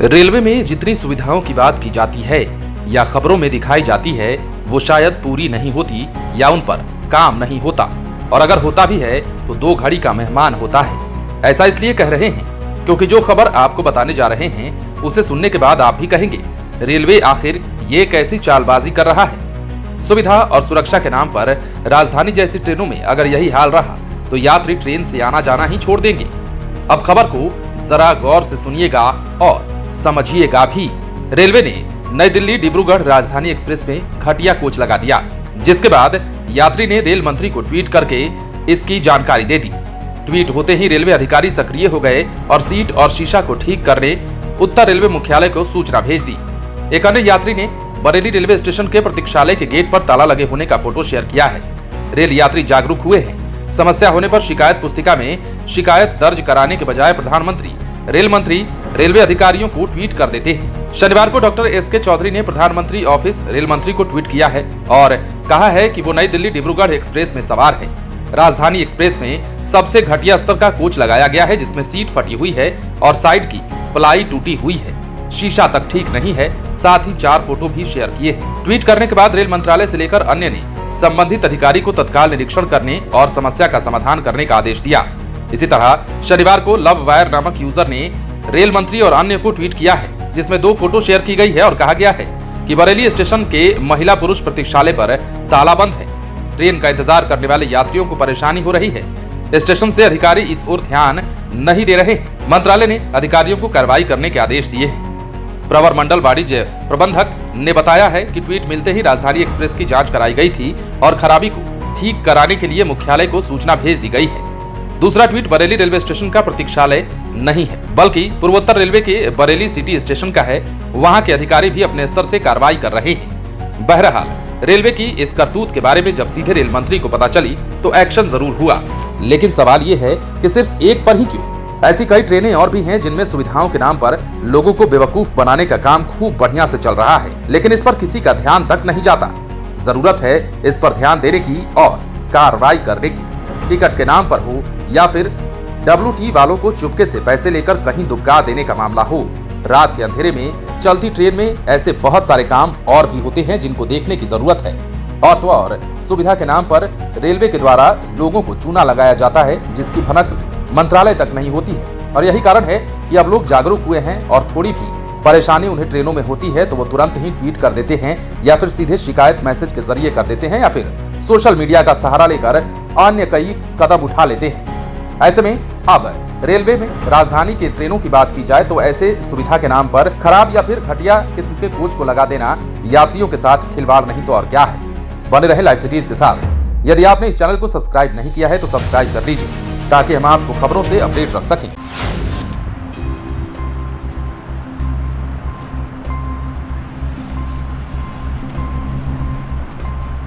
Railway में जितनी सुविधाओं की बात की जाती है या खबरों में दिखाई जाती है वो शायद पूरी नहीं होती या उन पर काम नहीं होता, और अगर होता भी है तो 2 घड़ी का मेहमान होता है। ऐसा इसलिए कह रहे हैं क्योंकि जो खबर आपको बताने जा रहे हैं उसे सुनने के बाद आप भी कहेंगे रेलवे आखिर ये कैसी चालबाजी कर रहा है। सुविधा और सुरक्षा के नाम पर राजधानी जैसी ट्रेनों में अगर यही हाल रहा तो यात्री ट्रेन से आना जाना ही छोड़ देंगे। अब खबर को जरा गौर से सुनिएगा और समझिएगा भी। रेलवे ने नई दिल्ली डिब्रूगढ़ राजधानी एक्सप्रेस में घटिया कोच लगा दिया, जिसके बाद यात्री ने रेल मंत्री को ट्वीट करके इसकी जानकारी दे दी। ट्वीट होते ही रेलवे अधिकारी सक्रिय हो गए और सीट और शीशा को ठीक करने उत्तर रेलवे मुख्यालय को सूचना भेज दी। एक अन्य यात्री ने बरेली रेलवे स्टेशन के प्रतीक्षालय के गेट पर ताला लगे होने का फोटो शेयर किया है। रेल यात्री जागरूक हुए हैं। समस्या होने पर शिकायत पुस्तिका में शिकायत दर्ज कराने के बजाय प्रधानमंत्री, रेल मंत्री, रेलवे अधिकारियों को ट्वीट कर देते हैं। शनिवार को डॉक्टर एस.के. चौधरी ने प्रधानमंत्री ऑफिस, रेल मंत्री को ट्वीट किया है और कहा है कि वो नई दिल्ली डिब्रूगढ़ एक्सप्रेस में सवार है। राजधानी एक्सप्रेस में सबसे घटिया स्तर का कोच लगाया गया है, जिसमें सीट फटी हुई है और साइड की प्लाई टूटी हुई है, शीशा तक ठीक नहीं है, साथ ही 4 फोटो भी शेयर किए हैं। ट्वीट करने के बाद रेल मंत्रालय से लेकर अन्य ने संबंधित अधिकारी को तत्काल निरीक्षण करने और समस्या का समाधान करने का आदेश दिया। इसी तरह शनिवार को लव वायर नामक यूजर ने रेल मंत्री और अन्य को ट्वीट किया है, जिसमें 2 फोटो शेयर की गई है और कहा गया है कि बरेली स्टेशन के महिला पुरुष प्रतीक्षालय पर ताला बंद है। ट्रेन का इंतजार करने वाले यात्रियों को परेशानी हो रही है। स्टेशन से अधिकारी इस ओर ध्यान नहीं दे रहे हैं। मंत्रालय ने अधिकारियों को कार्रवाई करने के आदेश दिए हैं। प्रवर मंडल वाणिज्य प्रबंधक ने बताया है कि ट्वीट मिलते ही राजधानी एक्सप्रेस की जांच कराई गई थी और खराबी को ठीक कराने के लिए मुख्यालय को सूचना भेज दी गई है। दूसरा ट्वीट बरेली रेलवे स्टेशन का प्रतीक्षालय नहीं है, बल्कि पूर्वोत्तर रेलवे के बरेली सिटी स्टेशन का है। वहां के अधिकारी भी अपने स्तर से कार्रवाई कर रहे हैं। बहरहाल रेलवे की इस करतूत के बारे में जब सीधे रेल मंत्री को पता चली तो एक्शन जरूर हुआ, लेकिन सवाल ये है कि सिर्फ एक पर ही क्यों? ऐसी कई ट्रेनें और भी हैं जिनमें सुविधाओं के नाम पर लोगों को बेवकूफ बनाने का काम खूब बढ़िया से चल रहा है, लेकिन इस पर किसी का ध्यान तक नहीं जाता। जरूरत है इस पर ध्यान देने की और कार्रवाई करने की। टिकट के नाम पर हो या फिर WT वालों को चुपके से पैसे लेकर कहीं दुबका देने का मामला हो, रात के अंधेरे में चलती ट्रेन में ऐसे बहुत सारे काम और भी होते हैं जिनको देखने की जरूरत है। और तो और सुविधा के नाम पर रेलवे के द्वारा लोगों को चूना लगाया जाता है, जिसकी भनक मंत्रालय तक नहीं होती है। और यही कारण है कि अब लोग जागरूक हुए हैं और थोड़ी भी परेशानी उन्हें ट्रेनों में होती है तो वो तुरंत ही ट्वीट कर देते हैं या फिर सीधे शिकायत मैसेज के जरिए कर देते हैं या फिर सोशल मीडिया का सहारा लेकर अन्य कई कदम उठा लेते हैं। ऐसे में अब रेलवे में राजधानी की ट्रेनों की बात की जाए तो ऐसे सुविधा के नाम पर खराब या फिर घटिया किस्म के कोच को लगा देना यात्रियों के साथ खिलवाड़ नहीं तो और क्या है। बने रहे लाइव सिटीज के साथ। यदि आपने इस चैनल को सब्सक्राइब नहीं किया है तो सब्सक्राइब कर लीजिए ताकि हम आपको खबरों से अपडेट रख सकें।